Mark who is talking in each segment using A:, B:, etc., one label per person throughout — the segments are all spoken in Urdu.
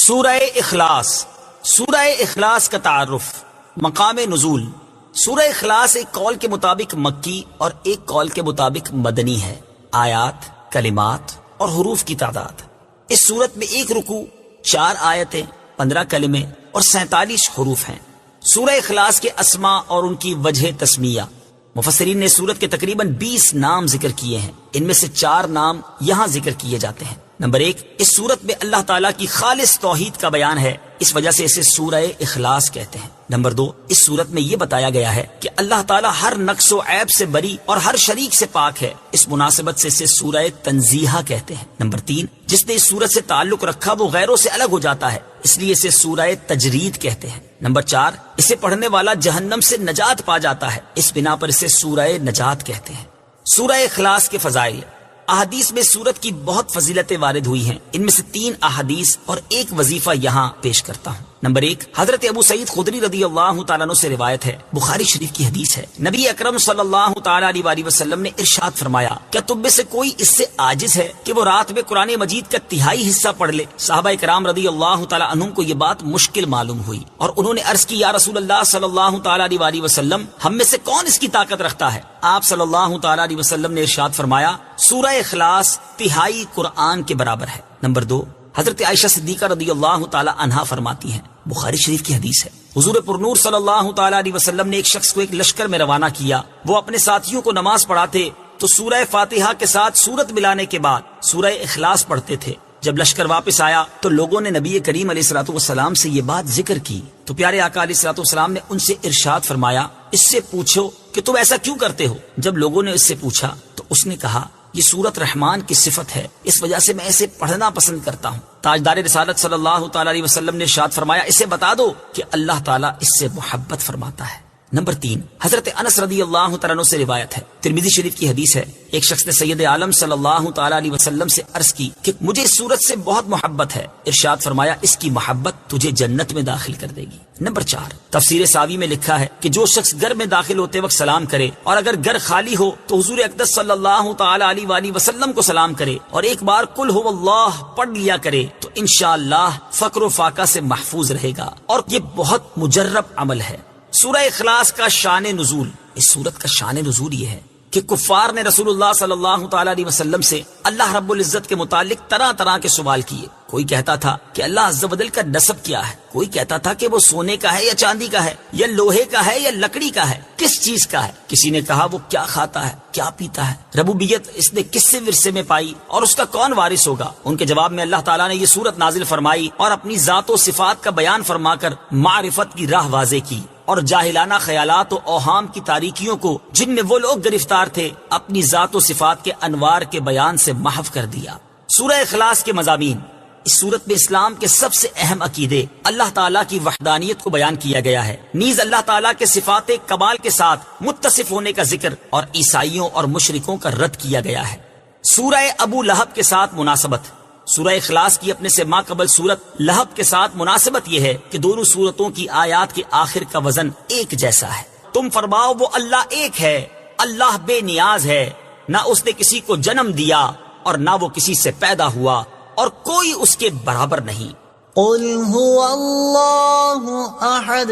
A: سورہ اخلاص۔ سورہ اخلاص کا تعارف، مقام نزول۔ سورہ اخلاص ایک قول کے مطابق مکی اور ایک قول کے مطابق مدنی ہے۔ آیات، کلمات اور حروف کی تعداد، اس صورت میں ایک رکوع، 4 آیتیں، 15 کلمے اور 47 حروف ہیں۔ سورہ اخلاص کے اسماء اور ان کی وجہ تسمیہ، مفسرین نے سورت کے تقریباً 20 نام ذکر کیے ہیں، ان میں سے 4 نام یہاں ذکر کیے جاتے ہیں۔ نمبر 1، اس سورت میں اللہ تعالیٰ کی خالص توحید کا بیان ہے، اس وجہ سے اسے سورہ اخلاص کہتے ہیں۔ نمبر 2، اس سورت میں یہ بتایا گیا ہے کہ اللہ تعالیٰ ہر نقص و عیب سے بری اور ہر شریک سے پاک ہے، اس مناسبت سے اسے سورہ تنزیہہ کہتے ہیں۔ نمبر 3، جس نے اس سورت سے تعلق رکھا وہ غیروں سے الگ ہو جاتا ہے، اس لیے اسے سورہ تجرید کہتے ہیں۔ نمبر 4، اسے پڑھنے والا جہنم سے نجات پا جاتا ہے، اس بنا پر اسے سورہ نجات کہتے ہیں۔ سورہ اخلاص کے فضائل، احادیث میں سورت کی بہت فضیلتیں وارد ہوئی ہیں، ان میں سے 3 احادیث اور ایک وظیفہ یہاں پیش کرتا ہوں۔ نمبر 1، حضرت ابو سعید خدری رضی اللہ تعالیٰ عنہ سے روایت ہے، بخاری شریف کی حدیث ہے، نبی اکرم صلی اللہ تعالیٰ علیہ وآلہ وسلم نے ارشاد فرمایا، کیا تم میں سے کوئی اس سے عاجز ہے کہ وہ رات میں قرآن مجید کا 1/3 حصہ پڑھ لے؟ صحابہ کرام رضی اللہ تعالیٰ عنہم کو یہ بات مشکل معلوم ہوئی اور انہوں نے عرض کی، یا رسول اللہ صلی اللہ تعالیٰ علیہ وآلہ وسلم، ہم میں سے کون اس کی طاقت رکھتا ہے؟ آپ صلی اللہ تعالیٰ علیہ وسلم نے ارشاد فرمایا، سورہ اخلاص 1/3 قرآن کے برابر ہے۔ نمبر 2، حضرت عائشہ صدیقہ رضی اللہ تعالی عنہا فرماتی ہیں، بخاری شریف کی حدیث ہے، حضور پرنور صلی اللہ تعالی علیہ وسلم نے ایک شخص کو ایک لشکر میں روانہ کیا، وہ اپنے ساتھیوں کو نماز پڑھاتے تو سورہ فاتحہ کے ساتھ سورت ملانے کے بعد سورہ اخلاص پڑھتے تھے۔ جب لشکر واپس آیا تو لوگوں نے نبی کریم علیہ الصلوۃ والسلام سے یہ بات ذکر کی تو پیارے آقا علیہ الصلوۃ والسلام نے ان سے ارشاد فرمایا، اس سے پوچھو کہ تم ایسا کیوں کرتے ہو؟ جب لوگوں نے اس سے پوچھا تو اس نے کہا، یہ سورت رحمان کی صفت ہے، اس وجہ سے میں اسے پڑھنا پسند کرتا ہوں۔ تاجدار رسالت صلی اللہ تعالی علیہ وسلم نے ارشاد فرمایا، اسے بتا دو کہ اللہ تعالیٰ اس سے محبت فرماتا ہے۔ نمبر 3، حضرت انس رضی اللہ تعالیٰ عنہ سے روایت ہے، ترمذی شریف کی حدیث ہے، ایک شخص نے سید عالم صلی اللہ تعالی علیہ وسلم سے عرض کی کہ مجھے اس سورت سے بہت محبت ہے، ارشاد فرمایا، اس کی محبت تجھے جنت میں داخل کر دے گی۔ نمبر 4، تفسیر ساوی میں لکھا ہے کہ جو شخص گھر میں داخل ہوتے وقت سلام کرے اور اگر گھر خالی ہو تو حضور اقدس صلی اللہ تعالی علیہ وآلہ وسلم کو سلام کرے اور ایک بار قل هو اللہ پڑھ لیا کرے تو انشاءاللہ فقر و فاقہ سے محفوظ رہے گا، اور یہ بہت مجرب عمل ہے۔ سورہ اخلاص کا شان نزول، اس سورت کا شان نزول یہ ہے کہ کفار نے رسول اللہ صلی اللہ تعالی علیہ وسلم سے اللہ رب العزت کے متعلق طرح طرح کے سوال کیے۔ کوئی کہتا تھا کہ اللہ عز و جل کا نسب کیا ہے، کوئی کہتا تھا کہ وہ سونے کا ہے یا چاندی کا ہے یا لوہے کا ہے یا لکڑی کا ہے، کس چیز کا ہے؟ کسی نے کہا وہ کیا کھاتا ہے، کیا پیتا ہے، ربوبیت اس نے کس سے ورثے میں پائی اور اس کا کون وارث ہوگا؟ ان کے جواب میں اللہ تعالیٰ نے یہ سورت نازل فرمائی اور اپنی ذات و صفات کا بیان فرما کر معرفت کی راہ واضح کی اور جاہلانہ خیالات و اوہام کی تاریکیوں کو جن میں وہ لوگ گرفتار تھے اپنی ذات و صفات کے انوار کے بیان سے محو کر دیا۔ سورہ اخلاص کے مضامین، اس صورت میں اسلام کے سب سے اہم عقیدے، اللہ تعالیٰ کی وحدانیت کو بیان کیا گیا ہے، نیز اللہ تعالیٰ کے صفات کمال کے ساتھ متصف ہونے کا ذکر اور عیسائیوں اور مشرکوں کا رد کیا گیا ہے۔ سورہ ابو لہب کے ساتھ مناسبت، سورہ اخلاص کی اپنے سے ماقبل سورت لہب کے ساتھ مناسبت یہ ہے کہ دونوں سورتوں کی آیات کے آخر کا وزن ایک جیسا ہے۔ تم فرماؤ وہ اللہ ایک ہے، اللہ بے نیاز ہے، نہ اس نے کسی کو جنم دیا اور نہ وہ کسی سے پیدا ہوا اور کوئی اس کے برابر نہیں۔
B: قل هو اللہ احد،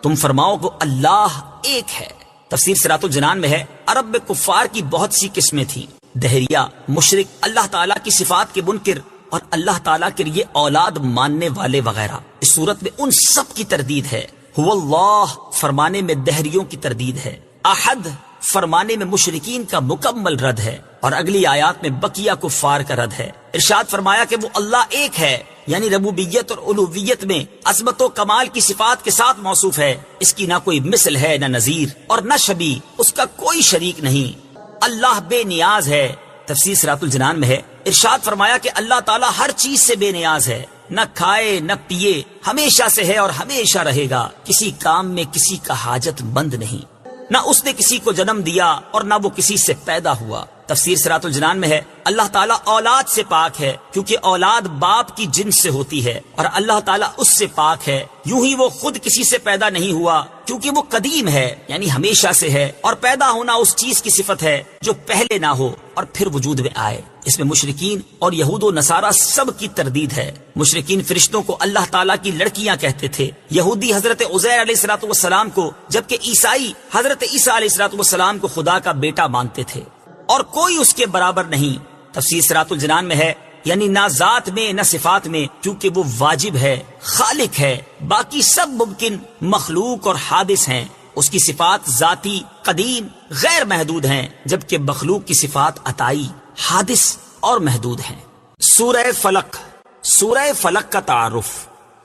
A: تم فرماؤ وہ اللہ ایک ہے۔ تفسیر صراط الجنان میں ہے، عرب میں کفار کی بہت سی قسمیں تھیں، دہریہ، مشرک، اللہ تعالیٰ کی صفات کے منکر اور اللہ تعالیٰ کے لیے اولاد ماننے والے وغیرہ۔ اس صورت میں ان سب کی تردید ہے۔ هو اللہ فرمانے میں دہریوں کی تردید ہے، احد فرمانے میں مشرکین کا مکمل رد ہے، اور اگلی آیات میں بقیہ کفار کا رد ہے۔ ارشاد فرمایا کہ وہ اللہ ایک ہے، یعنی ربوبیت اور الوہیت میں عظمت و کمال کی صفات کے ساتھ موصوف ہے، اس کی نہ کوئی مثل ہے نہ نظیر اور نہ شبیہ، اس کا کوئی شریک نہیں۔ اللہ بے نیاز ہے، تفسیر صراط الجنان میں ہے، ارشاد فرمایا کہ اللہ تعالیٰ ہر چیز سے بے نیاز ہے، نہ کھائے نہ پیے، ہمیشہ سے ہے اور ہمیشہ رہے گا، کسی کام میں کسی کا حاجت مند نہیں، نہ اس نے کسی کو جنم دیا اور نہ وہ کسی سے پیدا ہوا۔ تفسیر صراط الجنان میں ہے اللہ تعالیٰ اولاد سے پاک ہے کیونکہ اولاد باپ کی جنس سے ہوتی ہے، اور اللہ تعالیٰ اس سے پاک ہے یوں ہی وہ خود کسی سے پیدا نہیں ہوا کیونکہ وہ قدیم ہے یعنی ہمیشہ سے ہے، اور پیدا ہونا اس چیز کی صفت ہے جو پہلے نہ ہو اور پھر وجود میں آئے۔ اس میں مشرکین اور یہود و نصارہ سب کی تردید ہے۔ مشرکین فرشتوں کو اللہ تعالیٰ کی لڑکیاں کہتے تھے، یہودی حضرت عزیر علیہ الصلوۃ والسلام کو، جبکہ عیسائی حضرت عیسیٰ علیہ الصلوۃ والسلام کو خدا کا بیٹا مانتے تھے، اور کوئی اس کے برابر نہیں۔ تفسیر صراط الجنان میں ہے یعنی نہ ذات میں نہ صفات میں، کیونکہ وہ واجب ہے، خالق ہے، باقی سب ممکن مخلوق اور حادث ہیں۔ اس کی صفات ذاتی، قدیم، غیر محدود ہیں، جبکہ مخلوق کی صفات عطائی، حادث اور محدود ہیں۔ سورہ فلق، سورہ فلق کا تعارف،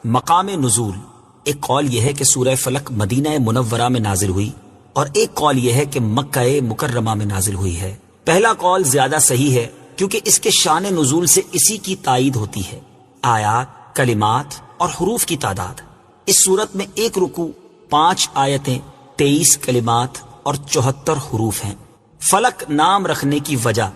A: مقام نزول۔ ایک قول یہ ہے کہ سورہ فلق مدینہ منورہ میں نازل ہوئی، اور ایک قول یہ ہے کہ مکہ مکرمہ میں نازل ہوئی ہے۔ پہلا قول زیادہ صحیح ہے کیونکہ اس کے شان نزول سے اسی کی تائید ہوتی ہے۔ آیات، کلمات اور حروف کی تعداد، اس صورت میں ایک رکوع، 5 آیتیں، 23 کلمات اور 74 حروف ہیں۔ فلق نام رکھنے کی وجہ،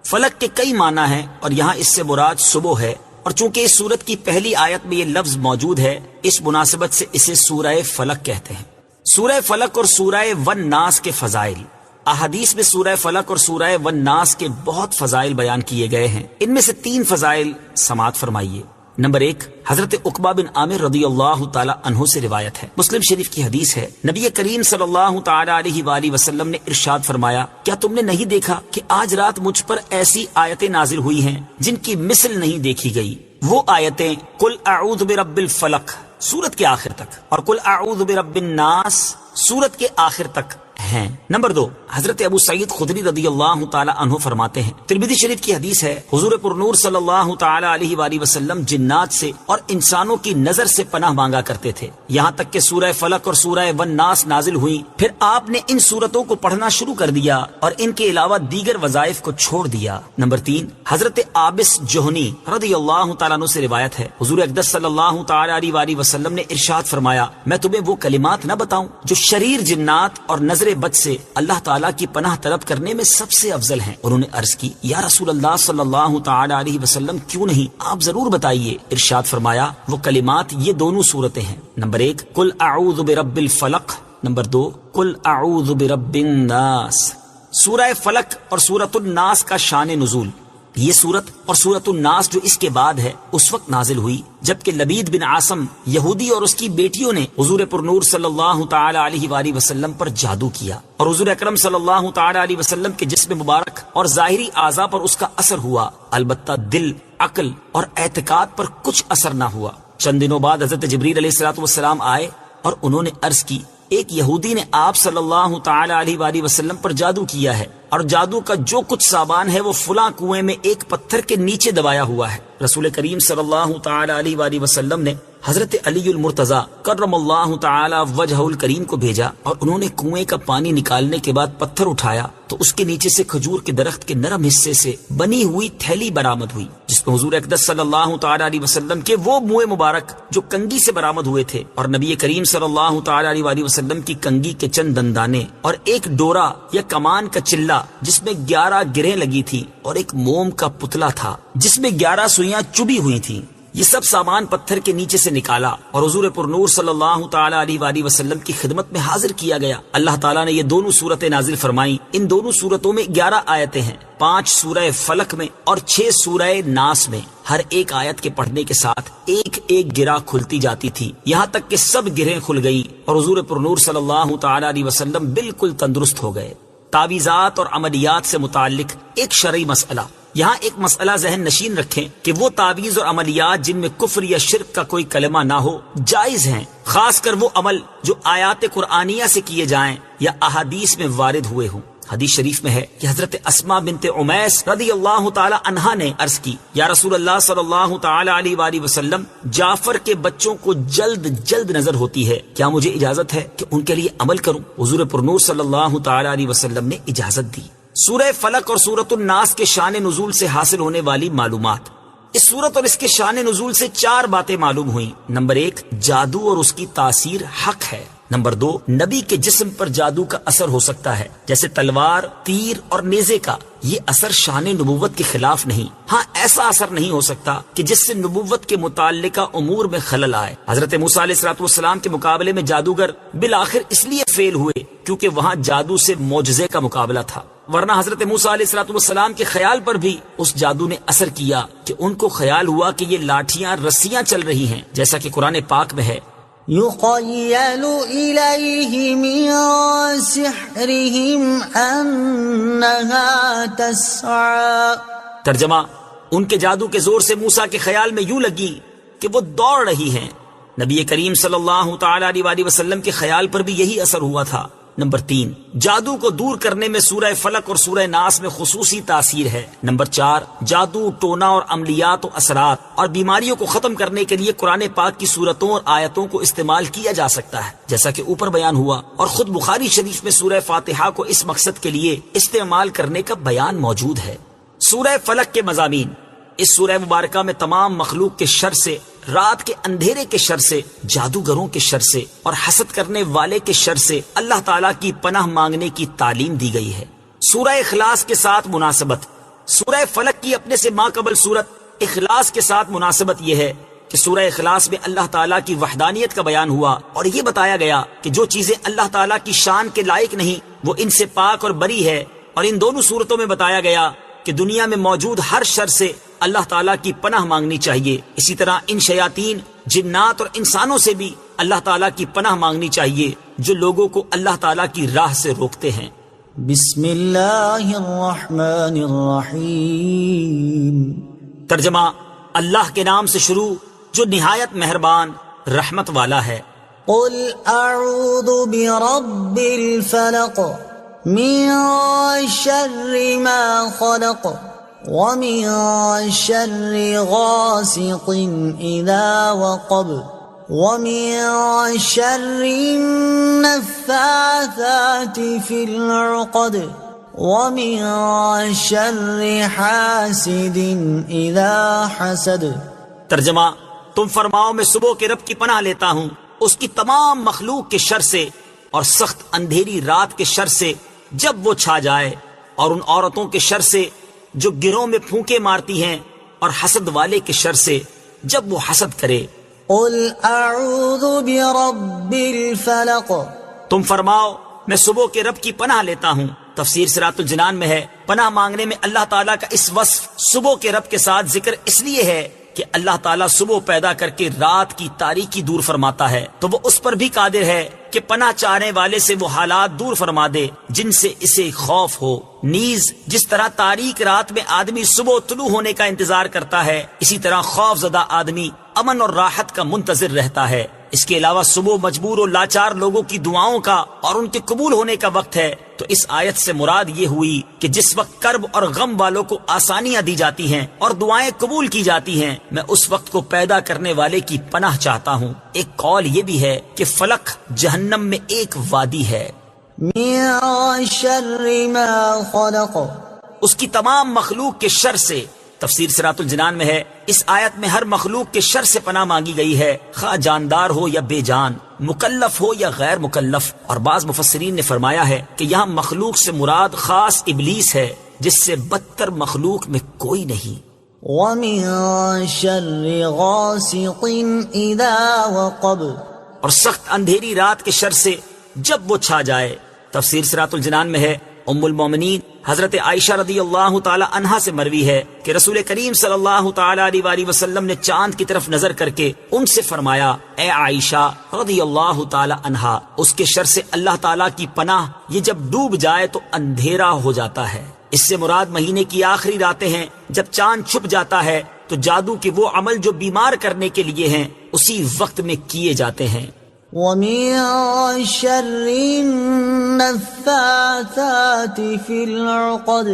A: فلق کے کئی معنی ہیں اور یہاں اس سے مراد صبح ہے، اور چونکہ اس سورت کی پہلی آیت میں یہ لفظ موجود ہے اس مناسبت سے اسے سورہ فلق کہتے ہیں۔ سورہ فلق اور سورہ والناس کے فضائل، احادیث میں سورہ فلق اور سورہ والناس کے بہت فضائل بیان کیے گئے ہیں۔ ان میں سے 3 فضائل سماعت فرمائیے۔ نمبر 1، حضرت عقبہ بن عامر رضی اللہ تعالی عنہ سے روایت ہے، مسلم شریف کی حدیث ہے، نبی کریم صلی اللہ تعالی علیہ وآلہ وسلم نے ارشاد فرمایا، کیا تم نے نہیں دیکھا کہ آج رات مجھ پر ایسی آیتیں نازل ہوئی ہیں جن کی مثل نہیں دیکھی گئی؟ وہ آیتیں قل اعوذ برب الفلق سورت کے آخر تک اور قل اعوذ برب الناس سورت کے آخر تک ہیں۔ نمبر 2، حضرت ابو سعید خدری رضی اللہ تعالی عنہ فرماتے ہیں، ترمذی شریف کی حدیث ہے، حضور پرنور صلی اللہ تعالی علیہ وآلہ وسلم جنات سے اور انسانوں کی نظر سے پناہ مانگا کرتے تھے، یہاں تک کہ سورہ فلق اور سورہ والناس نازل ہوئی، پھر آپ نے ان سورتوں کو پڑھنا شروع کر دیا اور ان کے علاوہ دیگر وظائف کو چھوڑ دیا۔ نمبر 3، حضرت عابس جوہنی رضی اللہ تعالیٰ عنہ سے روایت ہے، حضور اقدس صلی اللہ تعالی علیہ وآلہ وسلم نے ارشاد فرمایا، میں تمہیں وہ کلمات نہ بتاؤں جو شریر جنات اور نظر بد سے اللہ تعالیٰ کی پناہ طلب کرنے میں سب سے افضل ہیں؟ انہوں نے عرض کی، یا رسول اللہ صلی اللہ تعالی علیہ وسلم کیوں نہیں، آپ ضرور بتائیے۔ ارشاد فرمایا، وہ کلمات یہ دونوں صورتیں ہیں، نمبر 1 قل اعوذ برب الفلق، نمبر 2 قل اعوذ برب الناس۔ سورہ فلق اور سورۃ الناس کا شان نزول، یہ سورت اور سورۃ الناس جو اس کے بعد ہے اس وقت نازل ہوئی جبکہ لبید بن عاصم یہودی اور اس کی بیٹیوں نے حضور پرنور صلی اللہ تعالی علیہ وآلہ وسلم پر جادو کیا، اور حضور اکرم صلی اللہ تعالی علیہ وسلم کے جسم مبارک اور ظاہری اعضاء پر اس کا اثر ہوا، البتہ دل، عقل اور اعتقاد پر کچھ اثر نہ ہوا۔ چند دنوں بعد حضرت جبریل علیہ الصلوۃ والسلام آئے اور انہوں نے عرض کی، ایک یہودی نے آپ صلی اللہ تعالی علیہ وآلہ وسلم پر جادو کیا ہے، اور جادو کا جو کچھ سامان ہے وہ فلاں کنویں میں ایک پتھر کے نیچے دبایا ہوا ہے۔ رسول کریم صلی اللہ تعالی علیہ وآلہ وسلم نے حضرت علی المرتضی کرم اللہ تعالی وجہہ الکریم کو بھیجا، اور انہوں نے کنویں کا پانی نکالنے کے بعد پتھر اٹھایا تو اس کے نیچے سے کھجور کے درخت کے نرم حصے سے بنی ہوئی تھیلی برآمد ہوئی، جس میں حضور اقدس صلی اللہ تعالی علیہ وسلم کے وہ منہ مبارک جو کنگھی سے برآمد ہوئے تھے، اور نبی کریم صلی اللہ تعالی علیہ وآلہ وسلم کی کنگھی کے چند دندانے، اور ایک ڈورا یا کمان کا چلہ جس میں 11 گرہیں لگی تھی، اور ایک موم کا پتلا تھا جس میں 11 سوئیاں چبھی ہوئی تھیں۔ یہ سب سامان پتھر کے نیچے سے نکالا اور حضور پرنور صلی اللہ تعالی علیہ وآلہ وسلم کی خدمت میں حاضر کیا گیا۔ اللہ تعالیٰ نے یہ دونوں صورتیں نازل فرمائیں۔ ان دونوں صورتوں میں 11 آیتیں ہیں، 5 سورہ فلق میں اور 6 سورہ ناس میں۔ ہر ایک آیت کے پڑھنے کے ساتھ ایک ایک گرہ کھلتی جاتی تھی، یہاں تک کہ سب گرہیں کھل گئیں اور حضور پرنور صلی اللہ تعالی علیہ وسلم بالکل تندرست ہو گئے۔ تعویذات اور عملیات سے متعلق ایک شرعی مسئلہ، یہاں ایک مسئلہ ذہن نشین رکھیں کہ وہ تعویذ اور عملیات جن میں کفر یا شرک کا کوئی کلمہ نہ ہو جائز ہیں، خاص کر وہ عمل جو آیات قرآنیہ سے کیے جائیں یا احادیث میں وارد ہوئے ہوں۔ حدیث شریف میں ہے کہ حضرت اسماء بنت عمیس رضی اللہ تعالی عنہا نے عرض کی، یا رسول اللہ صلی اللہ تعالی علیہ وآلہ وسلم، جعفر کے بچوں کو جلد جلد نظر ہوتی ہے، کیا مجھے اجازت ہے کہ ان کے لیے عمل کروں؟ حضور پرنور صلی اللہ تعالی علیہ وسلم نے اجازت دی۔ سورہ فلق اور سورۃ الناس کے شان نزول سے حاصل ہونے والی معلومات، اس سورت اور اس کے شان نزول سے 4 باتیں معلوم ہوئیں۔ نمبر 1، جادو اور اس کی تاثیر حق ہے۔ نمبر 2، نبی کے جسم پر جادو کا اثر ہو سکتا ہے، جیسے تلوار، تیر اور نیزے کا۔ یہ اثر شان نبوت کے خلاف نہیں، ہاں ایسا اثر نہیں ہو سکتا کہ جس سے نبوت کے متعلقہ امور میں خلل آئے۔ حضرت موسیٰ علیہ السلام کے مقابلے میں جادوگر بالآخر اس لیے فیل ہوئے کیونکہ وہاں جادو سے معجزے کا مقابلہ تھا، ورنہ حضرت موسیٰ علیہ السلام کے خیال پر بھی اس جادو نے اثر کیا کہ ان کو خیال ہوا کہ یہ لاٹھیاں رسیاں چل رہی ہیں، جیسا کہ قرآن پاک میں ہے،
B: يخيل إليه من سحرهم أنها تسعى۔
A: ترجمہ، ان کے جادو کے زور سے موسیٰ کے خیال میں یوں لگی کہ وہ دوڑ رہی ہیں۔ نبی کریم صلی اللہ تعالی علیہ وسلم کے خیال پر بھی یہی اثر ہوا تھا۔ نمبر 3، جادو کو دور کرنے میں سورہ فلق اور سورہ ناس میں خصوصی تاثیر ہے۔ نمبر 4، جادو، ٹونا اور عملیات و اثرات اور بیماریوں کو ختم کرنے کے لیے قرآن پاک کی سورتوں اور آیتوں کو استعمال کیا جا سکتا ہے، جیسا کہ اوپر بیان ہوا، اور خود بخاری شریف میں سورہ فاتحہ کو اس مقصد کے لیے استعمال کرنے کا بیان موجود ہے۔ سورہ فلق کے مضامین۔ اس سورہ مبارکہ میں تمام مخلوق کے شر سے، رات کے اندھیرے کے شر سے، جادوگروں کے شر سے اور حسد کرنے والے کے شر سے اللہ تعالیٰ کی پناہ مانگنے کی تعلیم دی گئی ہے۔ سورہ اخلاص کے ساتھ مناسبت۔ سورہ فلق کی اپنے سے ماقبل سورت اخلاص کے ساتھ مناسبت یہ ہے کہ سورہ اخلاص میں اللہ تعالیٰ کی وحدانیت کا بیان ہوا اور یہ بتایا گیا کہ جو چیزیں اللہ تعالیٰ کی شان کے لائق نہیں وہ ان سے پاک اور بری ہے، اور ان دونوں صورتوں میں بتایا گیا کہ دنیا میں موجود ہر شر سے اللہ تعالیٰ کی پناہ مانگنی چاہیے۔ اسی طرح ان شیاطین، جنات اور انسانوں سے بھی اللہ تعالیٰ کی پناہ مانگنی چاہیے جو لوگوں کو اللہ تعالیٰ کی راہ سے روکتے ہیں۔
B: بسم اللہ الرحمن الرحیم۔
A: ترجمہ، اللہ کے نام سے شروع جو نہایت مہربان رحمت والا ہے۔
B: قل اعوذ برب الفلق من شر ما خلق ومن شر غاسق اذا وقب ومن شر النفاثات في العقد ومن شر حاسد اذا حسد۔
A: ترجمہ، تم فرماؤ میں صبح کے رب کی پناہ لیتا ہوں اس کی تمام مخلوق کے شر سے اور سخت اندھیری رات کے شر سے جب وہ چھا جائے، اور ان عورتوں کے شر سے جو گروہ میں پھونکے مارتی ہیں، اور حسد والے کے شر سے جب وہ حسد کرے۔
B: قل اعوذ برب الفلق۔
A: تم فرماؤ میں صبح کے رب کی پناہ لیتا ہوں۔ تفسیر صراط الجنان میں ہے، پناہ مانگنے میں اللہ تعالیٰ کا اس وصف صبح کے رب کے ساتھ ذکر اس لیے ہے کہ اللہ تعالیٰ صبح پیدا کر کے رات کی تاریکی دور فرماتا ہے تو وہ اس پر بھی قادر ہے کہ پناہ چاہنے والے سے وہ حالات دور فرما دے جن سے اسے خوف ہو۔ نیز جس طرح تاریک رات میں آدمی صبح طلوع ہونے کا انتظار کرتا ہے، اسی طرح خوف زدہ آدمی امن اور راحت کا منتظر رہتا ہے۔ اس کے علاوہ صبح مجبور و لاچار لوگوں کی دعاؤں کا اور ان کے قبول ہونے کا وقت ہے، تو اس آیت سے مراد یہ ہوئی کہ جس وقت کرب اور غم والوں کو آسانیاں دی جاتی ہیں اور دعائیں قبول کی جاتی ہیں، میں اس وقت کو پیدا کرنے والے کی پناہ چاہتا ہوں۔ ایک قول یہ بھی ہے کہ فلق جہنم میں ایک وادی ہے۔
B: من شر ما خلق۔
A: اس کی تمام مخلوق کے شر سے۔ تفسیر صراط الجنان میں ہے، اس آیت میں ہر مخلوق کے شر سے پناہ مانگی گئی ہے، خواہ جاندار ہو یا بے جان، مکلف ہو یا غیر مکلف، اور بعض مفسرین نے فرمایا ہے کہ یہاں مخلوق سے مراد خاص ابلیس ہے جس سے بدتر مخلوق میں کوئی نہیں۔
B: وَمِن شَرِّ غَاسِقٍ إِذَا وَقَبَ۔
A: اور سخت اندھیری رات کے شر سے جب وہ چھا جائے۔ تفسیر صراط الجنان میں ہے، ام المومنین حضرت عائشہ رضی اللہ تعالی عنہا سے مروی ہے کہ رسول کریم صلی اللہ تعالی علیہ وسلم نے چاند کی طرف نظر کر کے ان سے فرمایا، اے عائشہ رضی اللہ تعالی عنہا، اس کے شر سے اللہ تعالی کی پناہ، یہ جب ڈوب جائے تو اندھیرا ہو جاتا ہے۔ اس سے مراد مہینے کی آخری راتیں ہیں جب چاند چھپ جاتا ہے تو جادو کے وہ عمل جو بیمار کرنے کے لیے ہیں اسی وقت میں کیے جاتے ہیں۔
B: وَمِن شَرِّ النَّفَّاثَاتِ فِي الْعُقَدِ۔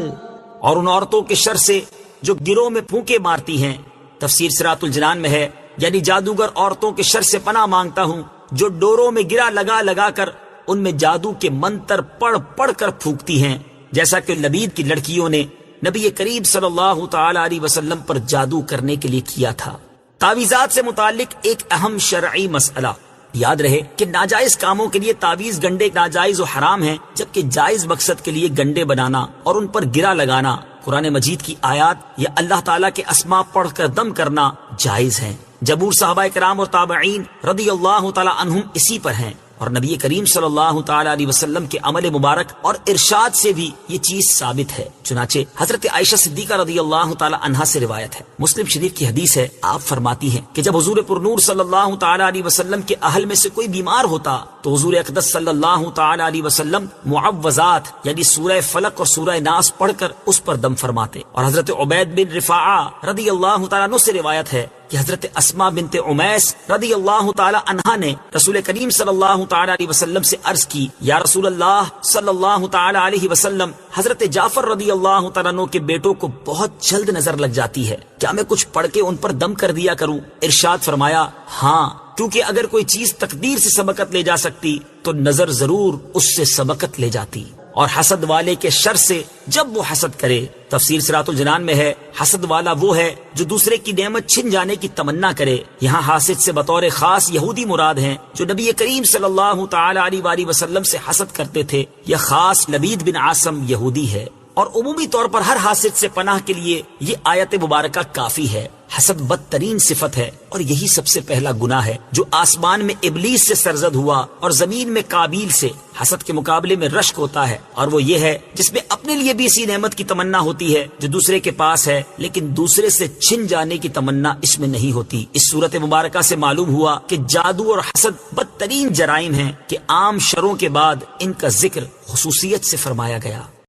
A: اور ان عورتوں کے شر سے جو گروہ میں پھونکے مارتی ہیں۔ تفسیر صراط الجنان میں ہے، یعنی جادوگر عورتوں کے شر سے پناہ مانگتا ہوں جو ڈوروں میں گرا لگا لگا کر ان میں جادو کے منتر پڑھ پڑھ کر پھونکتی ہیں، جیسا کہ لبید کی لڑکیوں نے نبی کریم صلی اللہ تعالی علیہ وسلم پر جادو کرنے کے لیے کیا تھا۔ تعویذات سے متعلق ایک اہم شرعی مسئلہ۔ یاد رہے کہ ناجائز کاموں کے لیے تعویذ گنڈے ناجائز و حرام ہیں، جبکہ جائز مقصد کے لیے گنڈے بنانا اور ان پر گرا لگانا، قرآن مجید کی آیات یا اللہ تعالیٰ کے اسماء پڑھ کر دم کرنا جائز ہیں۔ جمہور صحابہ کرام اور تابعین رضی اللہ تعالی عنہم اسی پر ہیں، اور نبی کریم صلی اللہ تعالی علیہ وسلم کے عمل مبارک اور ارشاد سے بھی یہ چیز ثابت ہے۔ چنانچہ حضرت عائشہ صدیقہ رضی اللہ تعالی عنہا سے روایت ہے، مسلم شریف کی حدیث ہے، آپ فرماتی ہیں کہ جب حضور پرنور صلی اللہ تعالی علیہ وسلم کے اہل میں سے کوئی بیمار ہوتا تو حضور اقدس صلی اللہ تعالی علیہ وسلم معوذات یعنی سورہ فلق اور سورہ ناس پڑھ کر اس پر دم فرماتے۔ اور حضرت عبید بن رفاعہ رضی اللہ تعالیٰ عنہ سے روایت ہے کہ حضرت اسماء بنت عمیس رضی اللہ تعالی عنہا نے رسول کریم صلی اللہ تعالی علیہ وسلم سے عرض کی، یا رسول اللہ صلی اللہ تعالی علیہ وسلم، حضرت جعفر رضی اللہ تعالیٰ عنہ کے بیٹوں کو بہت جلد نظر لگ جاتی ہے، کیا میں کچھ پڑھ کے ان پر دم کر دیا کروں؟ ارشاد فرمایا، ہاں، کیونکہ اگر کوئی چیز تقدیر سے سبقت لے جا سکتی تو نظر ضرور اس سے سبقت لے جاتی۔ اور حسد والے کے شر سے جب وہ حسد کرے، تفسیر صراط الجنان میں ہے، حسد والا وہ ہے جو دوسرے کی نعمت چھن جانے کی تمنا کرے۔ یہاں حاسد سے بطور خاص یہودی مراد ہیں جو نبی کریم صلی اللہ تعالی علیہ وآلہ وسلم سے حسد کرتے تھے۔ یہ خاص لبید بن عاصم یہودی ہے، اور عمومی طور پر ہر حاسد سے پناہ کے لیے یہ آیت مبارکہ کافی ہے۔ حسد بدترین صفت ہے، اور یہی سب سے پہلا گناہ ہے جو آسمان میں ابلیس سے سرزد ہوا اور زمین میں قابیل سے۔ حسد کے مقابلے میں رشک ہوتا ہے، اور وہ یہ ہے جس میں اپنے لیے بھی اسی نعمت کی تمنا ہوتی ہے جو دوسرے کے پاس ہے، لیکن دوسرے سے چھن جانے کی تمنا اس میں نہیں ہوتی۔ اس صورت مبارکہ سے معلوم ہوا کہ جادو اور حسد بدترین جرائم ہیں کہ عام شروں کے بعد ان کا ذکر خصوصیت سے فرمایا گیا۔